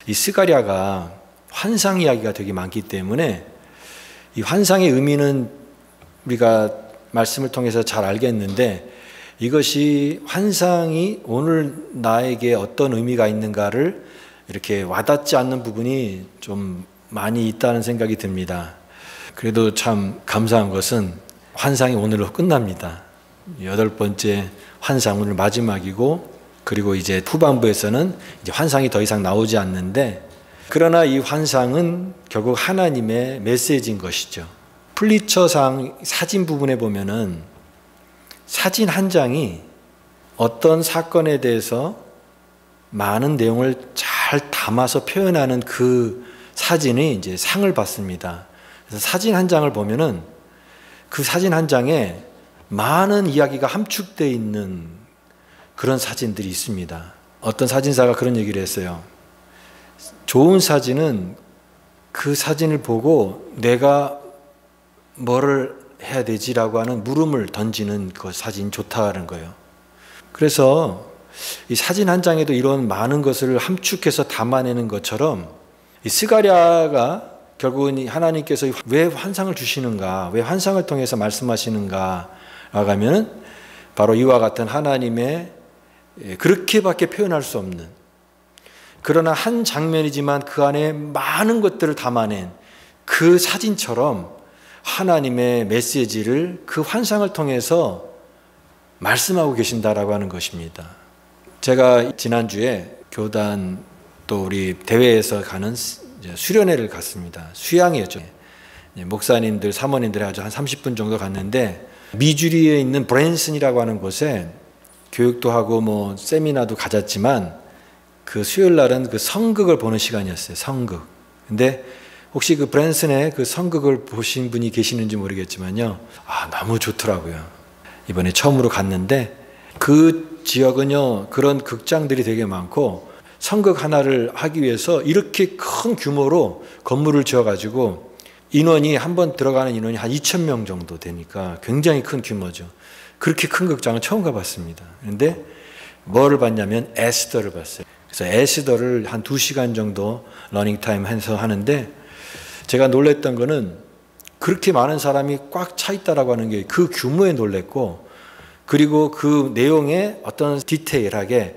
이 스가랴가 환상 이야기가 되게 많기 때문에 이 환상의 의미는 우리가 말씀을 통해서 잘 알겠는데, 이것이 환상이 오늘 나에게 어떤 의미가 있는가를 이렇게 와닿지 않는 부분이 좀 많이 있다는 생각이 듭니다. 그래도 참 감사한 것은 환상이 오늘로 끝납니다. 8번째 환상, 오늘 마지막이고, 그리고 이제 후반부에서는 이제 환상이 더 이상 나오지 않는데, 그러나 이 환상은 결국 하나님의 메시지인 것이죠. 풀리처상 사진 부분에 보면은 사진 한 장이 어떤 사건에 대해서 많은 내용을 잘 담아서 표현하는 그 사진이 이제 상을 받습니다. 그래서 사진 한 장을 보면은 그 사진 한 장에 많은 이야기가 함축되어 있는 그런 사진들이 있습니다. 어떤 사진사가 그런 얘기를 했어요. 좋은 사진은 그 사진을 보고 내가 뭐를 해야 되지라고 하는 물음을 던지는 그 사진이 좋다는 거예요. 그래서 이 사진 한 장에도 이런 많은 것을 함축해서 담아내는 것처럼 이 스가랴가 결국은 하나님께서 왜 환상을 주시는가, 왜 환상을 통해서 말씀하시는가 라고 하면 바로 이와 같은 하나님의 그렇게밖에 표현할 수 없는, 그러나 한 장면이지만 그 안에 많은 것들을 담아낸 그 사진처럼 하나님의 메시지를 그 환상을 통해서 말씀하고 계신다라고 하는 것입니다. 제가 지난주에 교단 또 우리 대회에서 가는 수련회를 갔습니다. 수양회죠. 목사님들, 사모님들이 아주 한 30분 정도 갔는데, 미주리에 있는 브랜슨이라고 하는 곳에 교육도 하고 뭐 세미나도 가졌지만 그 수요일 날은 그 성극을 보는 시간이었어요. 성극. 근데 혹시 그 브랜슨의 그 성극을 보신 분이 계시는지 모르겠지만요, 너무 좋더라고요. 이번에 처음으로 갔는데 그 지역은요, 그런 극장들이 되게 많고 성극 하나를 하기 위해서 이렇게 큰 규모로 건물을 지어가지고 인원이 한 번 들어가는 인원이 한 2,000명 정도 되니까 굉장히 큰 규모죠. 그렇게 큰 극장은 처음 가봤습니다. 그런데 뭐를 봤냐면 에스더를 봤어요. 그래서 에스더를 한 2시간 정도 러닝타임 해서 하는데, 제가 놀랬던 거는 그렇게 많은 사람이 꽉 차 있다라고 하는 게 그 규모에 놀랬고, 그리고 그 내용에 어떤 디테일하게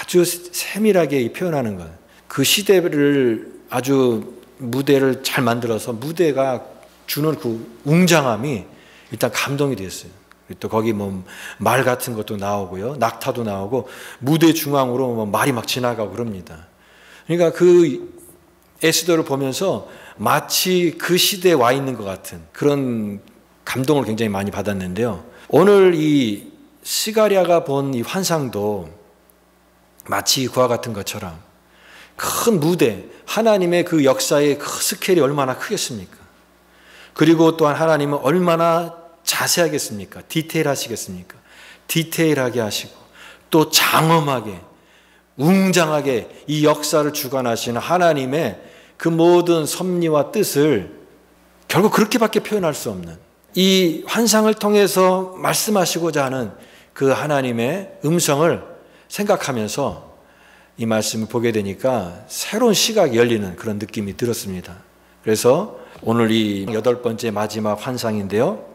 아주 세밀하게 표현하는 것, 그 시대를 아주 무대를 잘 만들어서 무대가 주는 그 웅장함이 일단 감동이 됐어요. 또 거기 뭐 말 같은 것도 나오고요, 낙타도 나오고, 무대 중앙으로 뭐 말이 막 지나가고 그럽니다. 그러니까 그 에스더를 보면서 마치 그 시대에 와 있는 것 같은 그런 감동을 굉장히 많이 받았는데요. 오늘 이 스가랴가 본 이 환상도 마치 그와 같은 것처럼 큰 무대, 하나님의 그 역사의 그 스케일이 얼마나 크겠습니까? 그리고 또한 하나님은 얼마나 자세하겠습니까? 디테일하시겠습니까? 디테일하게 하시고 또 장엄하게, 웅장하게 이 역사를 주관하시는 하나님의 그 모든 섭리와 뜻을 결국 그렇게밖에 표현할 수 없는, 이 환상을 통해서 말씀하시고자 하는 그 하나님의 음성을 생각하면서 이 말씀을 보게 되니까 새로운 시각이 열리는 그런 느낌이 들었습니다. 그래서 오늘 이 8번째 마지막 환상인데요,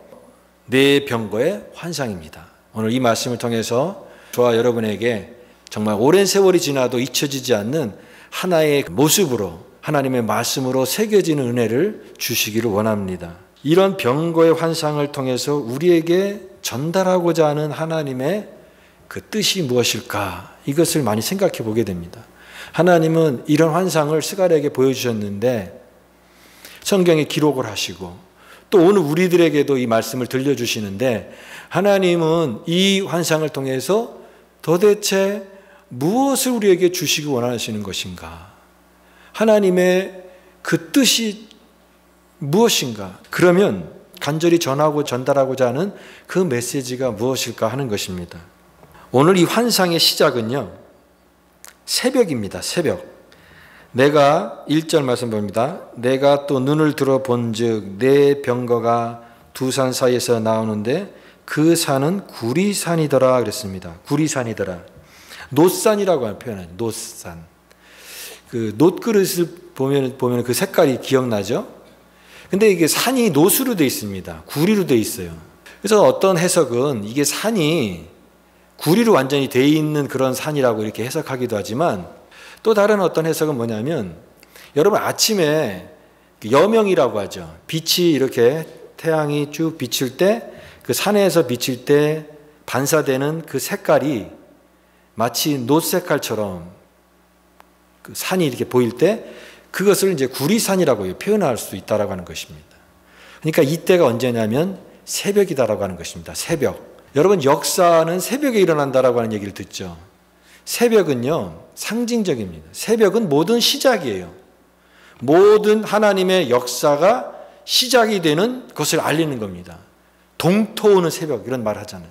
네 병거의 환상입니다. 오늘 이 말씀을 통해서 저와 여러분에게 정말 오랜 세월이 지나도 잊혀지지 않는 하나의 모습으로, 하나님의 말씀으로 새겨지는 은혜를 주시기를 원합니다. 이런 병거의 환상을 통해서 우리에게 전달하고자 하는 하나님의 그 뜻이 무엇일까, 이것을 많이 생각해 보게 됩니다. 하나님은 이런 환상을 스가랴에게 보여주셨는데 성경에 기록을 하시고, 또 오늘 우리들에게도 이 말씀을 들려주시는데, 하나님은 이 환상을 통해서 도대체 무엇을 우리에게 주시기 원하시는 것인가, 하나님의 그 뜻이 무엇인가, 그러면 간절히 전하고 전달하고자 하는 그 메시지가 무엇일까 하는 것입니다. 오늘 이 환상의 시작은요, 새벽입니다. 새벽. 내가 1절 말씀 봅니다. 내가 또 눈을 들어 본즉 내 병거가 두 산 사이에서 나오는데 그 산은 구리산이더라 그랬습니다. 구리산이더라. 노산이라고 하는 표현은 노산. 그 놋그릇을 보면 그 색깔이 기억나죠? 근데 이게 산이 놋으로 되어 있습니다. 구리로 되어 있어요. 그래서 어떤 해석은 이게 산이 구리로 완전히 되어 있는 그런 산이라고 이렇게 해석하기도 하지만, 또 다른 어떤 해석은 뭐냐면, 여러분 아침에 여명이라고 하죠. 빛이 이렇게 태양이 쭉 비칠 때, 그 산에서 비칠 때 반사되는 그 색깔이 마치 놋 색깔처럼 그 산이 이렇게 보일 때, 그것을 이제 구리산이라고 표현할 수 있다라고 하는 것입니다. 그러니까 이때가 언제냐면 새벽이다라고 하는 것입니다. 새벽. 여러분, 역사는 새벽에 일어난다라고 하는 얘기를 듣죠. 새벽은요, 상징적입니다. 새벽은 모든 시작이에요. 모든 하나님의 역사가 시작이 되는 것을 알리는 겁니다. 동토오는 새벽, 이런 말 하잖아요.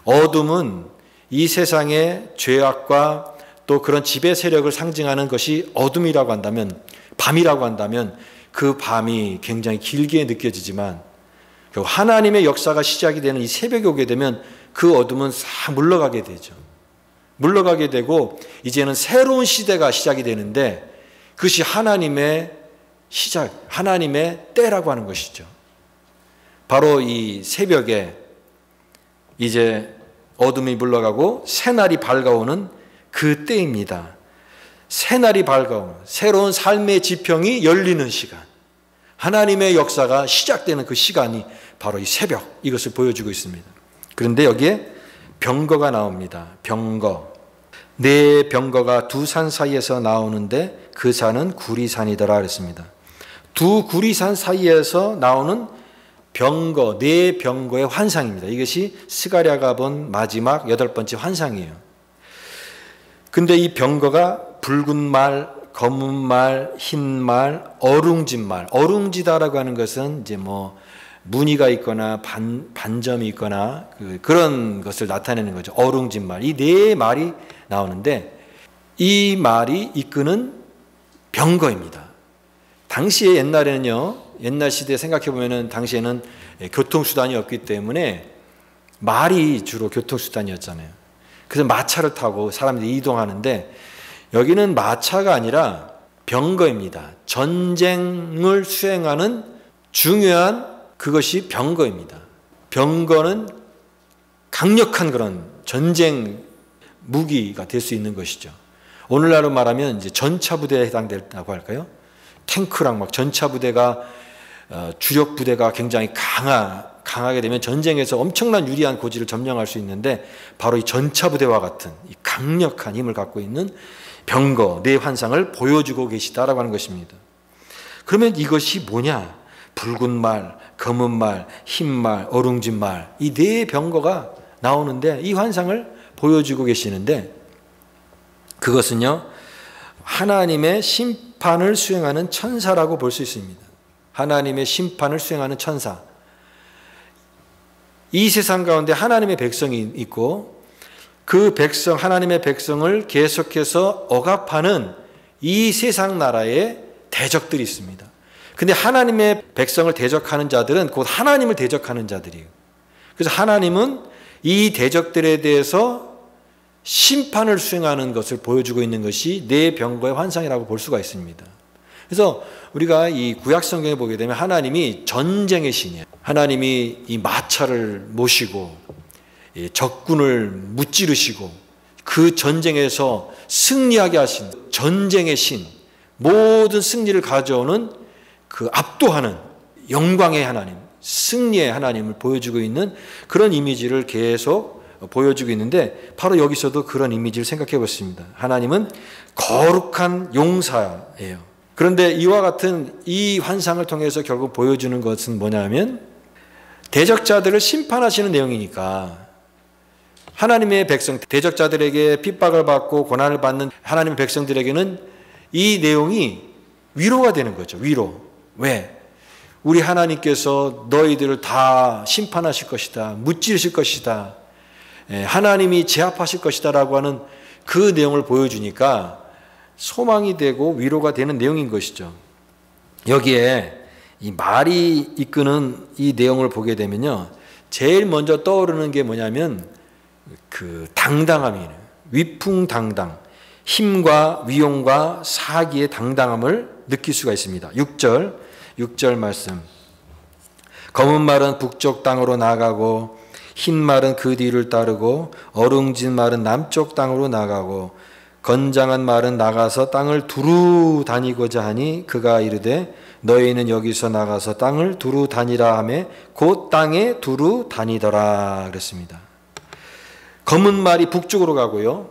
어둠은 이 세상의 죄악과 또 그런 지배 세력을 상징하는 것이 어둠이라고 한다면, 밤이라고 한다면 그 밤이 굉장히 길게 느껴지지만, 하나님의 역사가 시작이 되는 이 새벽에 오게 되면 그 어둠은 싹 물러가게 되죠. 물러가게 되고 이제는 새로운 시대가 시작이 되는데, 그것이 하나님의 시작, 하나님의 때라고 하는 것이죠. 바로 이 새벽에 이제 어둠이 물러가고 새날이 밝아오는 그 때입니다. 새날이 밝아오는 새로운 삶의 지평이 열리는 시간, 하나님의 역사가 시작되는 그 시간이 바로 이 새벽, 이것을 보여주고 있습니다. 그런데 여기에 병거가 나옵니다. 병거. 네 병거가 두 산 사이에서 나오는데 그 산은 구리산이더라 그랬습니다. 두 구리산 사이에서 나오는 병거, 네 병거의 환상입니다. 이것이 스가랴가 본 마지막 8번째 환상이에요. 근데 이 병거가 붉은 말, 검은 말, 흰 말, 어룽진 말. 어룽지다라고 하는 것은 이제 뭐 무늬가 있거나 반점이 있거나 그런 것을 나타내는 거죠. 어룽진 말. 이 네 말이 나오는데, 이 말이 이끄는 병거입니다. 당시에 옛날에는요, 옛날 시대에 생각해 보면은 당시에는 교통수단이 없기 때문에 말이 주로 교통수단이었잖아요. 그래서 마차를 타고 사람들이 이동하는데, 여기는 마차가 아니라 병거입니다. 전쟁을 수행하는 중요한 그것이 병거입니다. 병거는 강력한 그런 전쟁 무기가 될 수 있는 것이죠. 오늘날로 말하면 이제 전차 부대에 해당된다고 할까요? 탱크랑 막 전차 부대가 주력 부대가 굉장히 강하게 되면 전쟁에서 엄청난 유리한 고지를 점령할 수 있는데, 바로 이 전차 부대와 같은 이 강력한 힘을 갖고 있는 병거, 네 환상을 보여주고 계시다라고 하는 것입니다. 그러면 이것이 뭐냐? 붉은 말, 검은 말, 흰 말, 어룽진 말, 이 네 병거가 나오는데 이 환상을 보여주고 계시는데, 그것은요, 하나님의 심판을 수행하는 천사라고 볼 수 있습니다. 하나님의 심판을 수행하는 천사. 이 세상 가운데 하나님의 백성이 있고, 그 백성, 하나님의 백성을 계속해서 억압하는 이 세상 나라의 대적들이 있습니다. 근데 하나님의 백성을 대적하는 자들은 곧 하나님을 대적하는 자들이에요. 그래서 하나님은 이 대적들에 대해서 심판을 수행하는 것을 보여주고 있는 것이 네 병거의 환상이라고 볼 수가 있습니다. 그래서 우리가 이 구약 성경에 보게 되면 하나님이 전쟁의 신이에요. 하나님이 이 마차를 모시고 적군을 무찌르시고 그 전쟁에서 승리하게 하신 전쟁의 신, 모든 승리를 가져오는 그 압도하는 영광의 하나님, 승리의 하나님을 보여주고 있는 그런 이미지를 계속 보여주고 있는데, 바로 여기서도 그런 이미지를 생각해 보겠습니다. 하나님은 거룩한 용사예요. 그런데 이와 같은 이 환상을 통해서 결국 보여주는 것은 뭐냐면, 대적자들을 심판하시는 내용이니까 하나님의 백성, 대적자들에게 핍박을 받고 고난을 받는 하나님의 백성들에게는 이 내용이 위로가 되는 거죠. 위로. 왜? 우리 하나님께서 너희들을 다 심판하실 것이다, 무찌르실 것이다, 하나님이 제압하실 것이다 라고 하는 그 내용을 보여주니까 소망이 되고 위로가 되는 내용인 것이죠. 여기에 이 말이 이끄는 이 내용을 보게 되면요, 제일 먼저 떠오르는 게 뭐냐면 그 당당함이에요. 위풍당당. 힘과 위용과 사기의 당당함을 느낄 수가 있습니다. 6절 말씀. 검은 말은 북쪽 땅으로 나가고 흰 말은 그 뒤를 따르고 어룽진 말은 남쪽 땅으로 나가고 건장한 말은 나가서 땅을 두루 다니고자 하니 그가 이르되 너희는 여기서 나가서 땅을 두루 다니라 하매 곧 땅에 두루 다니더라 그랬습니다. 검은 말이 북쪽으로 가고요.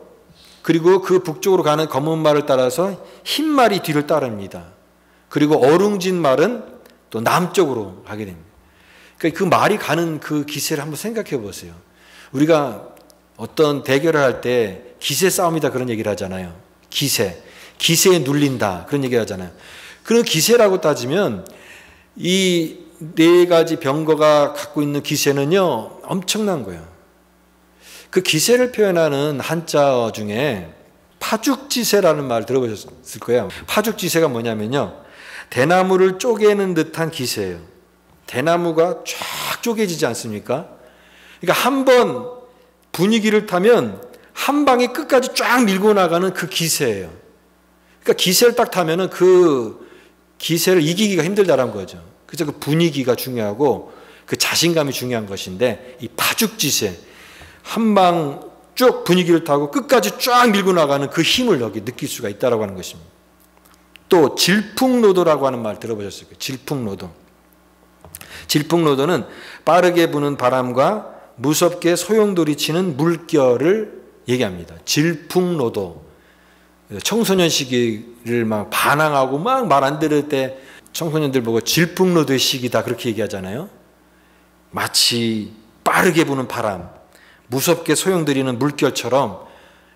그리고 그 북쪽으로 가는 검은 말을 따라서 흰 말이 뒤를 따릅니다. 그리고 어룽진 말은 또 남쪽으로 가게 됩니다. 그러니까 그 말이 가는 그 기세를 한번 생각해 보세요. 우리가 어떤 대결을 할 때 기세 싸움이다 그런 얘기를 하잖아요. 기세에 눌린다 그런 얘기를 하잖아요. 그런 기세라고 따지면 이 네 가지 병거가 갖고 있는 기세는요 엄청난 거예요. 그 기세를 표현하는 한자 중에 파죽지세라는 말 들어보셨을 거예요. 파죽지세가 뭐냐면요, 대나무를 쪼개는 듯한 기세예요. 대나무가 쫙 쪼개지지 않습니까? 그러니까 한 번 분위기를 타면 한 방에 끝까지 쫙 밀고 나가는 그 기세예요. 그러니까 기세를 딱 타면은 그 기세를 이기기가 힘들다는 거죠. 그래서 그 분위기가 중요하고 그 자신감이 중요한 것인데, 이 파죽지세, 한 방 쭉 분위기를 타고 끝까지 쫙 밀고 나가는 그 힘을 여기 느낄 수가 있다라고 하는 것입니다. 또 질풍노도라고 하는 말 들어보셨을 거예요. 질풍노도. 질풍노도는 빠르게 부는 바람과 무섭게 소용돌이치는 물결을 얘기합니다. 질풍노도. 청소년 시기를 막 반항하고 막 말 안 들을 때 청소년들 보고 질풍노도의 시기다 그렇게 얘기하잖아요. 마치 빠르게 부는 바람, 무섭게 소용돌이는 물결처럼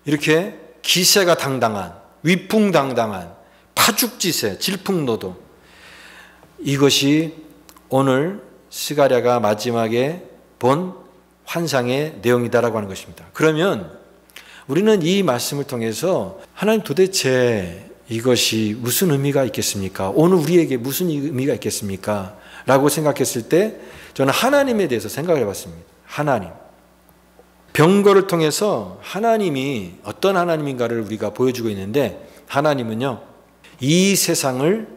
이렇게 기세가 당당한, 위풍당당한 파죽지세, 질풍노도, 이것이 오늘 스가랴가 마지막에 본 환상의 내용이다라고 하는 것입니다. 그러면 우리는 이 말씀을 통해서 하나님 도대체 이것이 무슨 의미가 있겠습니까? 오늘 우리에게 무슨 의미가 있겠습니까? 라고 생각했을 때 저는 하나님에 대해서 생각을 해봤습니다. 하나님. 병거를 통해서 하나님이 어떤 하나님인가를 우리가 보여주고 있는데, 하나님은요, 이 세상을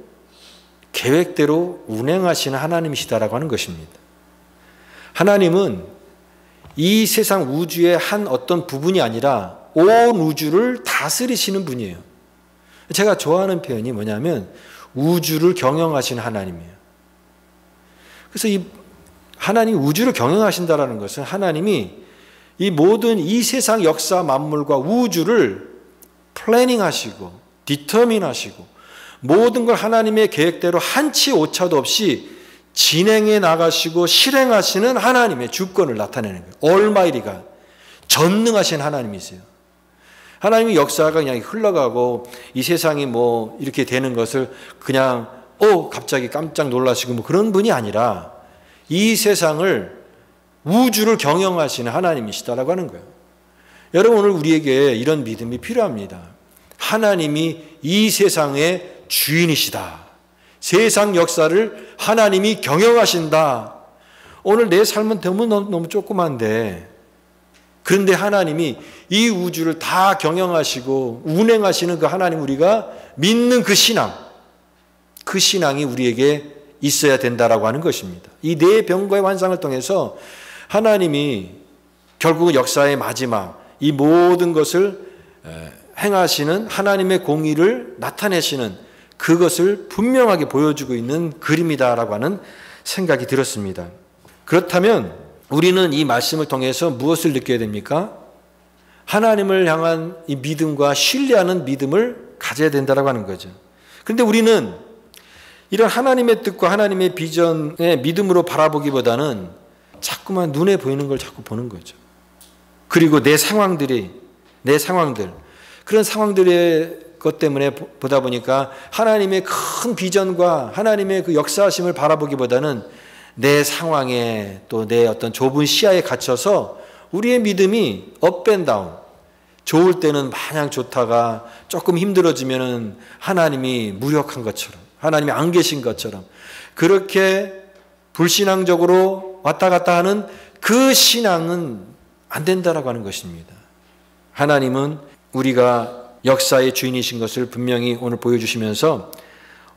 계획대로 운행하시는 하나님이시다라고 하는 것입니다. 하나님은 이 세상 우주의 한 어떤 부분이 아니라 온 우주를 다스리시는 분이에요. 제가 좋아하는 표현이 뭐냐면 우주를 경영하시는 하나님이에요. 그래서 이 하나님이 우주를 경영하신다라는 것은 하나님이 이 모든 이 세상 역사 만물과 우주를 플래닝하시고 디터민하시고 모든 걸 하나님의 계획대로 한치 오차도 없이 진행해 나가시고 실행하시는 하나님의 주권을 나타내는 거예요. 올마이리가 전능하신 하나님이세요. 하나님의 역사가 그냥 흘러가고 이 세상이 뭐 이렇게 되는 것을 그냥 갑자기 깜짝 놀라시고 뭐 그런 분이 아니라 이 세상을, 우주를 경영하시는 하나님이시다라고 하는 거예요. 여러분, 오늘 우리에게 이런 믿음이 필요합니다. 하나님이 이 세상의 주인이시다. 세상 역사를 하나님이 경영하신다. 오늘 내 삶은 너무 조그만데, 그런데 하나님이 이 우주를 다 경영하시고 운행하시는 그 하나님, 우리가 믿는 그 신앙이 우리에게 있어야 된다라고 하는 것입니다. 이 네 병거의 환상을 통해서 하나님이 결국 역사의 마지막 이 모든 것을 행하시는 하나님의 공의를 나타내시는 그것을 분명하게 보여주고 있는 그림이다라고 하는 생각이 들었습니다. 그렇다면 우리는 이 말씀을 통해서 무엇을 느껴야 됩니까? 하나님을 향한 이 믿음과 신뢰하는 믿음을 가져야 된다라고 하는 거죠. 그런데 우리는 이런 하나님의 뜻과 하나님의 비전의 믿음으로 바라보기보다는 자꾸만 눈에 보이는 걸 자꾸 보는 거죠. 그리고 내 상황들, 그런 상황들의 것 때문에 보다 보니까 하나님의 큰 비전과 하나님의 그 역사하심을 바라보기보다는 내 상황에 또 내 어떤 좁은 시야에 갇혀서 우리의 믿음이 업 앤 다운, 좋을 때는 마냥 좋다가 조금 힘들어지면은 하나님이 무력한 것처럼, 하나님이 안 계신 것처럼 그렇게 불신앙적으로 왔다 갔다 하는 그 신앙은 안 된다라고 하는 것입니다. 하나님은 우리가 역사의 주인이신 것을 분명히 오늘 보여주시면서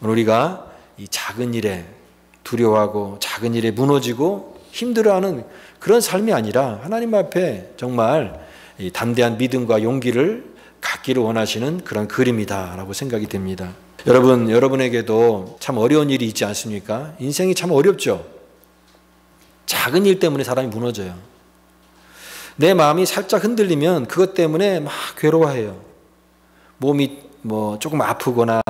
오늘 우리가 이 작은 일에 두려워하고 작은 일에 무너지고 힘들어하는 그런 삶이 아니라 하나님 앞에 정말 이 담대한 믿음과 용기를 갖기를 원하시는 그런 그림이다라고 생각이 됩니다. 여러분, 여러분에게도 참 어려운 일이 있지 않습니까? 인생이 참 어렵죠. 작은 일 때문에 사람이 무너져요. 내 마음이 살짝 흔들리면 그것 때문에 막 괴로워해요. 몸이 뭐 조금 아프거나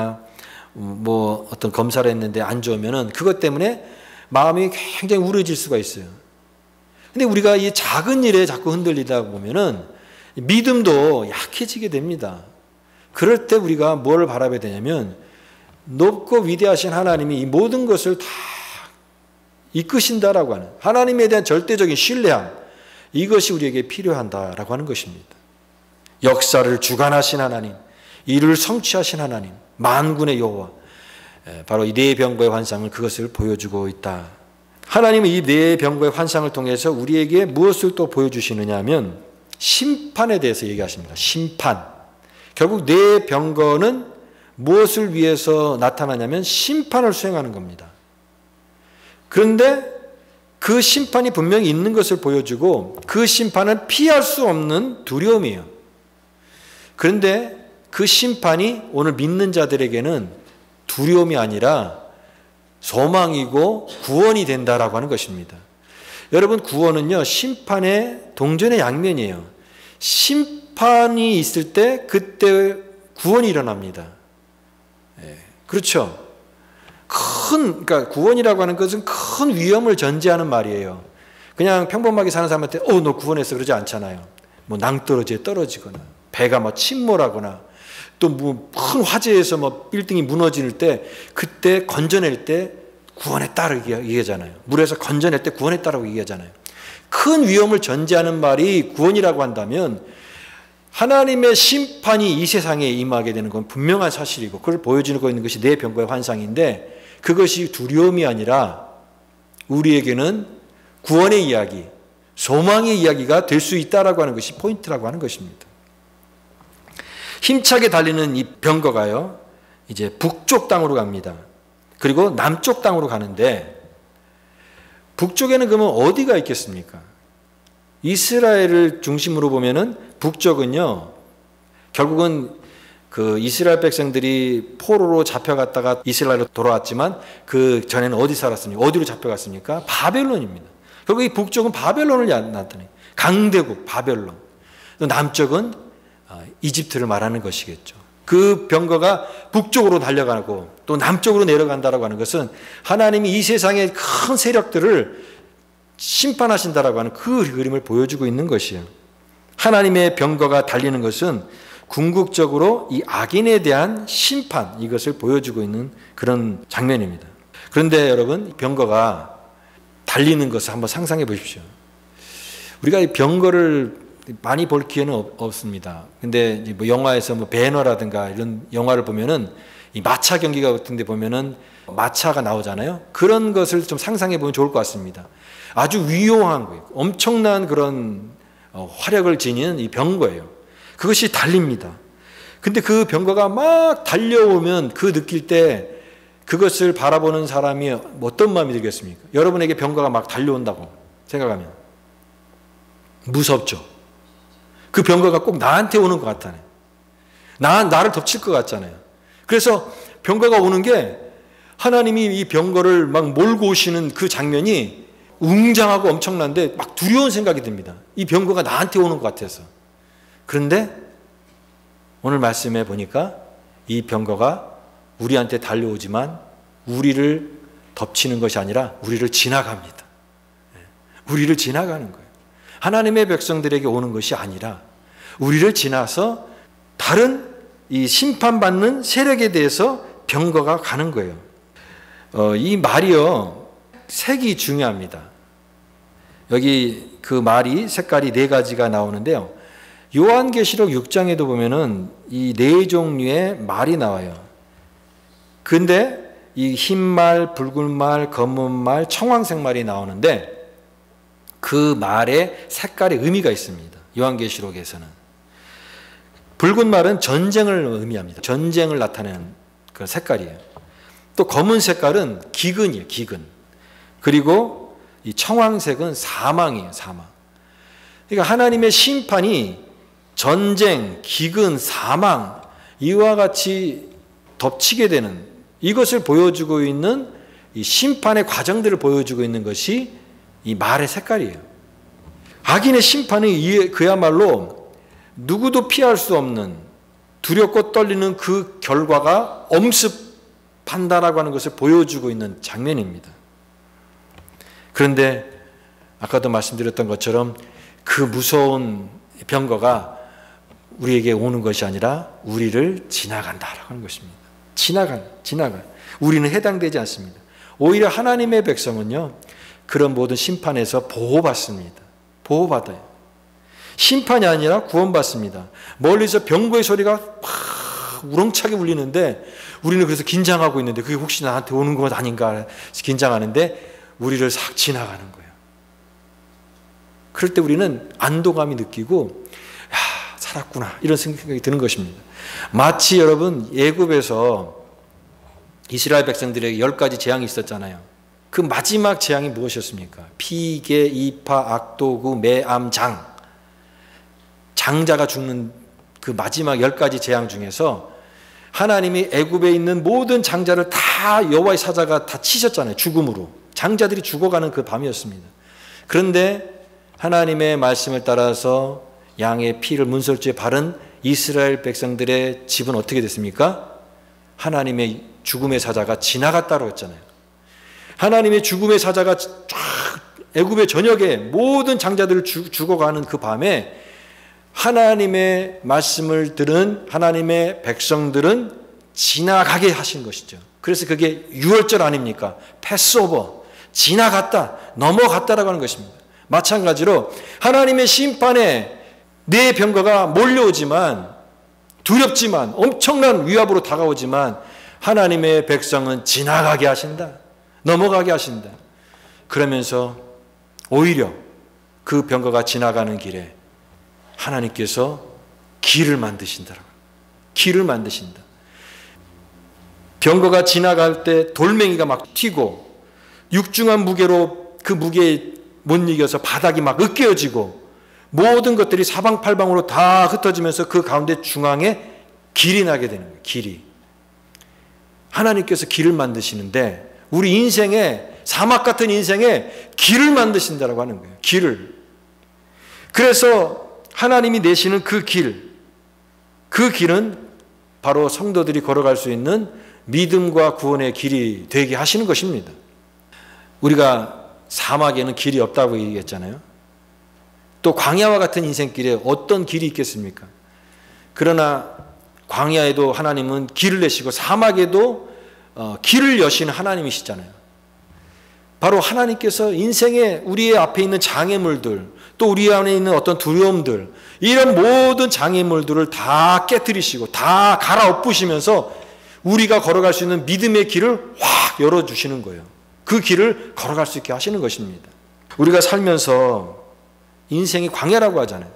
뭐 어떤 검사를 했는데 안 좋으면은 그것 때문에 마음이 굉장히 우울해질 수가 있어요. 근데 우리가 이 작은 일에 자꾸 흔들리다 보면은 믿음도 약해지게 됩니다. 그럴 때 우리가 뭘 바라봐야 되냐면 높고 위대하신 하나님이 이 모든 것을 다 이끄신다라고 하는 하나님에 대한 절대적인 신뢰함, 이것이 우리에게 필요한다라고 하는 것입니다. 역사를 주관하신 하나님, 이를 성취하신 하나님, 만군의 여호와, 바로 이 네 병거의 환상을 그것을 보여주고 있다. 하나님은 이 네 병거의 환상을 통해서 우리에게 무엇을 또 보여주시느냐 하면 심판에 대해서 얘기하십니다. 심판. 결국 네 병거는 무엇을 위해서 나타나냐면 심판을 수행하는 겁니다. 그런데 그 심판이 분명히 있는 것을 보여주고 그 심판은 피할 수 없는 두려움이에요. 그런데 그 심판이 오늘 믿는 자들에게는 두려움이 아니라 소망이고 구원이 된다라고 하는 것입니다. 여러분, 구원은요, 심판의 동전의 양면이에요. 심판이 있을 때 그때 구원이 일어납니다. 그렇죠. 그러니까 구원이라고 하는 것은 큰 위험을 전제하는 말이에요. 그냥 평범하게 사는 사람한테 너 구원했어 그러지 않잖아요. 뭐 낭떠러지에 떨어지거나 배가 뭐 침몰하거나 또 뭐 큰 화재에서 뭐 빌딩이 무너질 때 그때 건져낼 때 구원했다라고 얘기하잖아요. 물에서 건져낼 때 구원했다라고 얘기하잖아요. 큰 위험을 전제하는 말이 구원이라고 한다면 하나님의 심판이 이 세상에 임하게 되는 건 분명한 사실이고 그걸 보여주고 있는 것이 네 병거의 환상인데 그것이 두려움이 아니라 우리에게는 구원의 이야기, 소망의 이야기가 될 수 있다라고 하는 것이 포인트라고 하는 것입니다. 힘차게 달리는 이 병거가요, 이제 북쪽 땅으로 갑니다. 그리고 남쪽 땅으로 가는데 북쪽에는 그러면 어디가 있겠습니까? 이스라엘을 중심으로 보면은 북쪽은요, 결국은 그 이스라엘 백성들이 포로로 잡혀갔다가 이스라엘로 돌아왔지만 그 전에는 어디 살았습니까? 어디로 잡혀갔습니까? 바벨론입니다. 결국 이 북쪽은 바벨론을 나타내요. 강대국 바벨론. 또 남쪽은 이집트를 말하는 것이겠죠. 그 병거가 북쪽으로 달려가고 또 남쪽으로 내려간다라고 하는 것은 하나님이 이 세상의 큰 세력들을 심판하신다라고 하는 그 그림을 보여주고 있는 것이에요. 하나님의 병거가 달리는 것은 궁극적으로 이 악인에 대한 심판, 이것을 보여주고 있는 그런 장면입니다. 그런데 여러분, 병거가 달리는 것을 한번 상상해 보십시오. 우리가 이 병거를 많이 볼 기회는 없습니다. 근데 뭐 영화에서 뭐 배너라든가 이런 영화를 보면은 이 마차 경기가 같은 데 보면은 마차가 나오잖아요. 그런 것을 좀 상상해 보면 좋을 것 같습니다. 아주 위용한 거예요. 엄청난 그런 화력을 지닌 이 병거예요. 그것이 달립니다. 근데 그 병거가 막 달려오면 그 느낄 때 그것을 바라보는 사람이 어떤 마음이 들겠습니까? 여러분에게 병거가 막 달려온다고 생각하면 무섭죠. 그 병거가 꼭 나한테 오는 것 같아요. 나를 덮칠 것 같잖아요. 그래서 병거가 오는 게 하나님이 이 병거를 막 몰고 오시는 그 장면이 웅장하고 엄청난데 막 두려운 생각이 듭니다. 이 병거가 나한테 오는 것 같아서. 그런데 오늘 말씀해 보니까 이 병거가 우리한테 달려오지만 우리를 덮치는 것이 아니라 우리를 지나갑니다. 우리를 지나가는 거예요. 하나님의 백성들에게 오는 것이 아니라 우리를 지나서 다른 이 심판받는 세력에 대해서 병거가 가는 거예요. 이 말이요, 색이 중요합니다. 여기 그 말이 색깔이 네 가지가 나오는데요. 요한계시록 6장에도 보면은 이 네 종류의 말이 나와요. 근데 이 흰말, 붉은 말, 검은 말, 청황색 말이 나오는데 그 말의 색깔의 의미가 있습니다. 요한계시록에서는 붉은 말은 전쟁을 의미합니다. 전쟁을 나타내는 그 색깔이에요. 또 검은 색깔은 기근이에요. 기근. 그리고 이 청황색은 사망이에요. 사망. 그러니까 하나님의 심판이 전쟁, 기근, 사망 이와 같이 덮치게 되는 이것을 보여주고 있는 이 심판의 과정들을 보여주고 있는 것이 이 말의 색깔이에요. 악인의 심판은 그야말로 누구도 피할 수 없는 두렵고 떨리는 그 결과가 엄습한다라고 하는 것을 보여주고 있는 장면입니다. 그런데 아까도 말씀드렸던 것처럼 그 무서운 병거가 우리에게 오는 것이 아니라 우리를 지나간다라고 하는 것입니다. 지나가. 우리는 해당되지 않습니다. 오히려 하나님의 백성은요, 그런 모든 심판에서 보호받습니다. 보호받아요. 심판이 아니라 구원받습니다. 멀리서 병거의 소리가 막 우렁차게 울리는데 우리는 그래서 긴장하고 있는데 그게 혹시 나한테 오는 것 아닌가 긴장하는데 우리를 싹 지나가는 거예요. 그럴 때 우리는 안도감이 느끼고 야, 살았구나 이런 생각이 드는 것입니다. 마치 여러분 애굽에서 이스라엘 백성들에게 10가지 재앙이 있었잖아요. 그 마지막 재앙이 무엇이었습니까? 피개, 이파, 악도구, 매암, 장. 장자가 죽는 그 마지막 10가지 재앙 중에서 하나님이 애굽에 있는 모든 장자를 다 여호와의 사자가 다 치셨잖아요. 죽음으로. 장자들이 죽어가는 그 밤이었습니다. 그런데 하나님의 말씀을 따라서 양의 피를 문설주에 바른 이스라엘 백성들의 집은 어떻게 됐습니까? 하나님의 죽음의 사자가 지나갔다고 했잖아요. 하나님의 죽음의 사자가 쫙 애굽의 전역에 모든 장자들을 죽어가는 그 밤에 하나님의 말씀을 들은 하나님의 백성들은 지나가게 하신 것이죠. 그래서 그게 유월절 아닙니까? 패스오버, 지나갔다, 넘어갔다라고 하는 것입니다. 마찬가지로 하나님의 심판에 내 병거가 몰려오지만 두렵지만 엄청난 위압으로 다가오지만 하나님의 백성은 지나가게 하신다. 넘어가게 하신다. 그러면서 오히려 그 병거가 지나가는 길에 하나님께서 길을 만드신다라고. 길을 만드신다. 병거가 지나갈 때 돌멩이가 막 튀고 육중한 무게로 그 무게에 못 이겨서 바닥이 막 으깨어지고 모든 것들이 사방팔방으로 다 흩어지면서 그 가운데 중앙에 길이 나게 되는 거예요. 길이. 하나님께서 길을 만드시는데 우리 인생에 사막 같은 인생에 길을 만드신다라고 하는 거예요. 길을. 그래서 하나님이 내시는 그 길, 그 길은 바로 성도들이 걸어갈 수 있는 믿음과 구원의 길이 되게 하시는 것입니다. 우리가 사막에는 길이 없다고 얘기했잖아요. 또 광야와 같은 인생길에 어떤 길이 있겠습니까? 그러나 광야에도 하나님은 길을 내시고 사막에도 길을 여시는 하나님이시잖아요. 바로 하나님께서 인생에 우리의 앞에 있는 장애물들, 또 우리 안에 있는 어떤 두려움들, 이런 모든 장애물들을 다 깨뜨리시고 다 갈아엎으시면서 우리가 걸어갈 수 있는 믿음의 길을 확 열어주시는 거예요. 그 길을 걸어갈 수 있게 하시는 것입니다. 우리가 살면서 인생이 광야라고 하잖아요.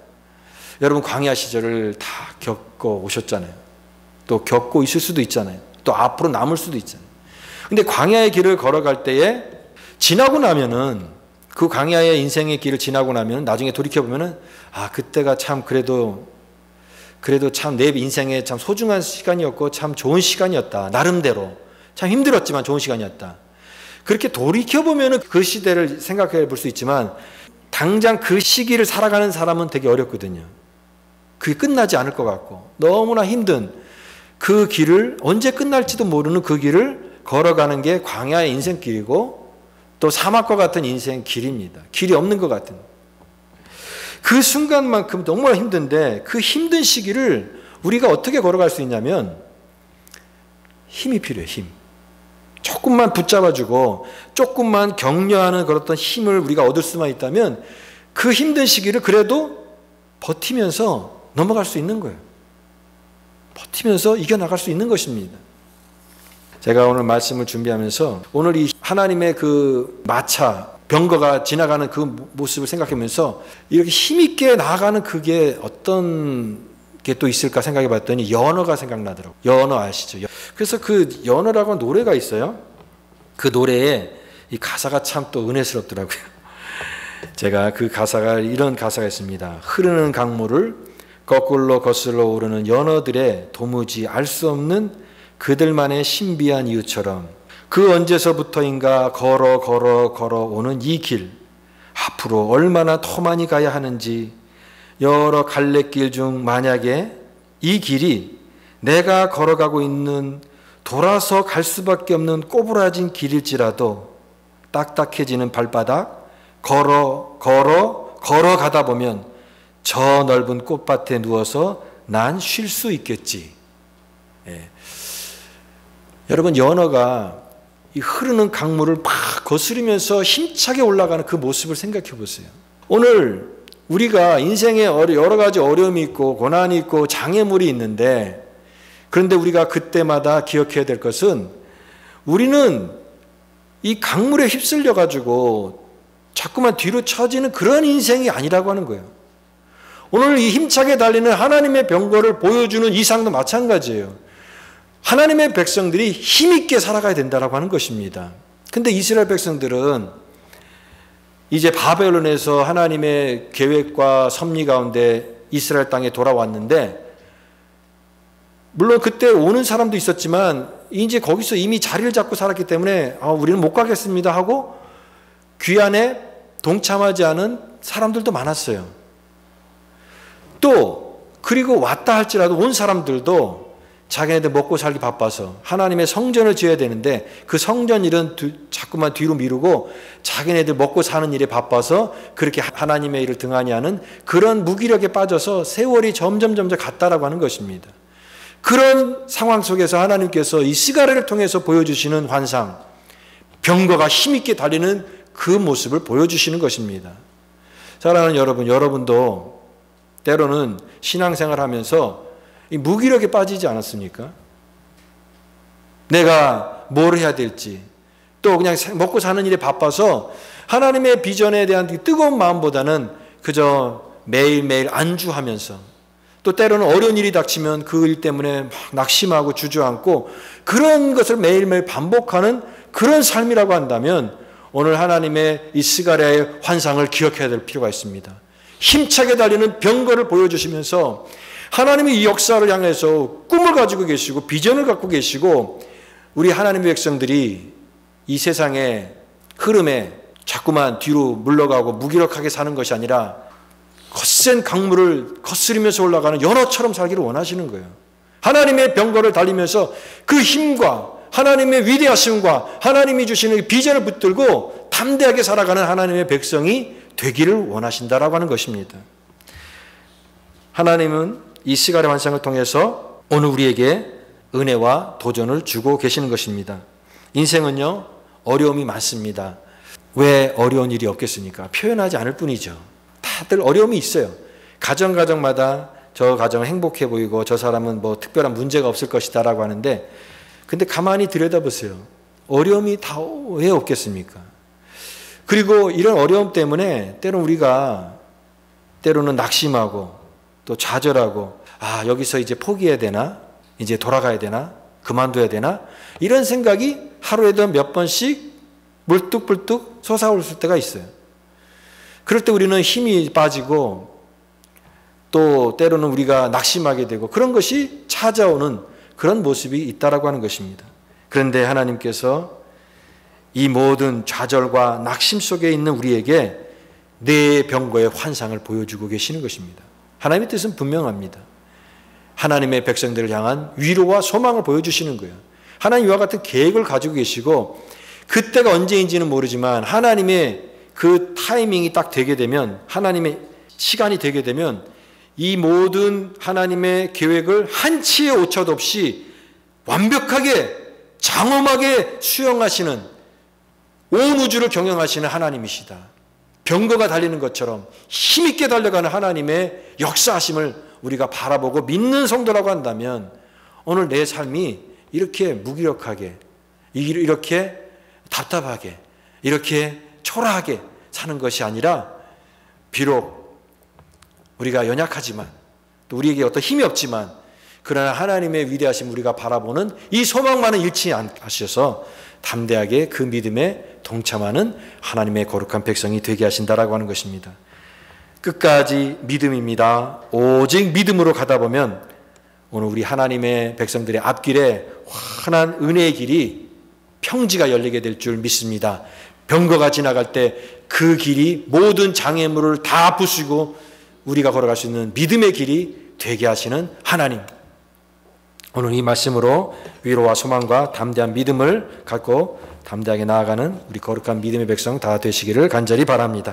여러분 광야 시절을 다 겪어 오셨잖아요. 또 겪고 있을 수도 있잖아요. 또 앞으로 남을 수도 있잖아요. 근데 광야의 길을 걸어갈 때에 지나고 나면은 그 광야의 인생의 길을 지나고 나면 나중에 돌이켜보면은 아 그때가 참 그래도 참 내 인생에 참 소중한 시간이었고 참 좋은 시간이었다. 나름대로 참 힘들었지만 좋은 시간이었다. 그렇게 돌이켜보면은 그 시대를 생각해 볼 수 있지만 당장 그 시기를 살아가는 사람은 되게 어렵거든요. 그게 끝나지 않을 것 같고 너무나 힘든 그 길을 언제 끝날지도 모르는 그 길을 걸어가는 게 광야의 인생길이고 또 사막과 같은 인생 길입니다. 길이 없는 것 같은. 그 순간만큼 너무나 힘든데 그 힘든 시기를 우리가 어떻게 걸어갈 수 있냐면 힘이 필요해요. 힘. 조금만 붙잡아주고 조금만 격려하는 그런 힘을 우리가 얻을 수만 있다면 그 힘든 시기를 그래도 버티면서 넘어갈 수 있는 거예요. 버티면서 이겨나갈 수 있는 것입니다. 제가 오늘 말씀을 준비하면서 오늘 이 하나님의 그 마차, 병거가 지나가는 그 모습을 생각하면서 이렇게 힘있게 나아가는 그게 어떤 게 또 있을까 생각해 봤더니 연어가 생각나더라고요. 연어 아시죠? 그래서 그 연어라고 노래가 있어요. 그 노래에 이 가사가 참 또 은혜스럽더라고요. 제가 그 가사가 이런 가사가 있습니다. 흐르는 강물을 거꾸로 거슬러 오르는 연어들의 도무지 알 수 없는 그들만의 신비한 이유처럼 그 언제서부터인가 걸어오는 이 길, 앞으로 얼마나 더 많이 가야 하는지, 여러 갈래길 중 만약에 이 길이 내가 걸어가고 있는 돌아서 갈 수밖에 없는 꼬부라진 길일지라도 딱딱해지는 발바닥 걸어가다 보면 저 넓은 꽃밭에 누워서 난 쉴 수 있겠지. 예. 여러분, 연어가 이 흐르는 강물을 막 거스르면서 힘차게 올라가는 그 모습을 생각해 보세요. 오늘 우리가 인생에 여러 가지 어려움이 있고 고난이 있고 장애물이 있는데, 그런데 우리가 그때마다 기억해야 될 것은 우리는 이 강물에 휩쓸려 가지고 자꾸만 뒤로 처지는 그런 인생이 아니라고 하는 거예요. 오늘 이 힘차게 달리는 하나님의 병거를 보여주는 이상도 마찬가지예요. 하나님의 백성들이 힘있게 살아가야 된다고 하는 것입니다. 근데 이스라엘 백성들은 이제 바벨론에서 하나님의 계획과 섭리 가운데 이스라엘 땅에 돌아왔는데, 물론 그때 오는 사람도 있었지만 이제 거기서 이미 자리를 잡고 살았기 때문에 우리는 못 가겠습니다 하고 귀환에 동참하지 않은 사람들도 많았어요. 또 그리고 왔다 할지라도 온 사람들도 자기네들 먹고 살기 바빠서 하나님의 성전을 지어야 되는데 그 성전 일은 자꾸만 뒤로 미루고 자기네들 먹고 사는 일에 바빠서 그렇게 하나님의 일을 등한히 하는 그런 무기력에 빠져서 세월이 점점 갔다라고 하는 것입니다. 그런 상황 속에서 하나님께서 이 스가랴를 통해서 보여주시는 환상, 병거가 힘있게 달리는 그 모습을 보여주시는 것입니다. 사랑하는 여러분, 여러분도 때로는 신앙생활 하면서 이 무기력에 빠지지 않았습니까? 내가 뭘 해야 될지, 또 그냥 먹고 사는 일에 바빠서 하나님의 비전에 대한 뜨거운 마음보다는 그저 매일매일 안주하면서, 또 때로는 어려운 일이 닥치면 그 일 때문에 막 낙심하고 주저앉고 그런 것을 매일매일 반복하는 그런 삶이라고 한다면 오늘 하나님의 이 스가랴의 환상을 기억해야 될 필요가 있습니다. 힘차게 달리는 병거를 보여주시면서 하나님의 이 역사를 향해서 꿈을 가지고 계시고 비전을 갖고 계시고, 우리 하나님의 백성들이 이 세상의 흐름에 자꾸만 뒤로 물러가고 무기력하게 사는 것이 아니라 거센 강물을 거스르면서 올라가는 연어처럼 살기를 원하시는 거예요. 하나님의 병거를 달리면서 그 힘과 하나님의 위대하심과 하나님이 주시는 비전을 붙들고 담대하게 살아가는 하나님의 백성이 되기를 원하신다라고 하는 것입니다. 하나님은 이 스가랴 환상을 통해서 오늘 우리에게 은혜와 도전을 주고 계시는 것입니다. 인생은요, 어려움이 많습니다. 왜 어려운 일이 없겠습니까? 표현하지 않을 뿐이죠. 다들 어려움이 있어요. 가정마다 저 가정은 행복해 보이고 저 사람은 뭐 특별한 문제가 없을 것이다 라고 하는데, 근데 가만히 들여다보세요. 어려움이 다 왜 없겠습니까? 그리고 이런 어려움 때문에 때로는 낙심하고 또 좌절하고, 여기서 이제 포기해야 되나? 이제 돌아가야 되나? 그만둬야 되나? 이런 생각이 하루에도 몇 번씩 물뚝불뚝 솟아올 때가 있어요. 그럴 때 우리는 힘이 빠지고 또 때로는 우리가 낙심하게 되고 그런 것이 찾아오는 그런 모습이 있다라고 하는 것입니다. 그런데 하나님께서 이 모든 좌절과 낙심 속에 있는 우리에게 네 병거의 환상을 보여주고 계시는 것입니다. 하나님의 뜻은 분명합니다. 하나님의 백성들을 향한 위로와 소망을 보여주시는 거예요. 하나님 이와 같은 계획을 가지고 계시고, 그때가 언제인지는 모르지만 하나님의 그 타이밍이 딱 되게 되면, 하나님의 시간이 되게 되면 이 모든 하나님의 계획을 한치의 오차도 없이 완벽하게 장엄하게 수용하시는, 온 우주를 경영하시는 하나님이시다. 병거가 달리는 것처럼 힘있게 달려가는 하나님의 역사하심을 우리가 바라보고 믿는 성도라고 한다면, 오늘 내 삶이 이렇게 무기력하게, 이렇게 답답하게, 이렇게 초라하게 사는 것이 아니라, 비록 우리가 연약하지만 또 우리에게 어떤 힘이 없지만 그러나 하나님의 위대하심 우리가 바라보는 이 소망만은 잃지 않으셔서 담대하게 그 믿음에 동참하는 하나님의 거룩한 백성이 되게 하신다라고 하는 것입니다. 끝까지 믿음입니다. 오직 믿음으로 가다 보면 오늘 우리 하나님의 백성들의 앞길에 환한 은혜의 길이 평지가 열리게 될 줄 믿습니다. 병거가 지나갈 때 그 길이 모든 장애물을 다 부수고 우리가 걸어갈 수 있는 믿음의 길이 되게 하시는 하나님, 오늘 이 말씀으로 위로와 소망과 담대한 믿음을 갖고 담대하게 나아가는 우리 거룩한 믿음의 백성 다 되시기를 간절히 바랍니다.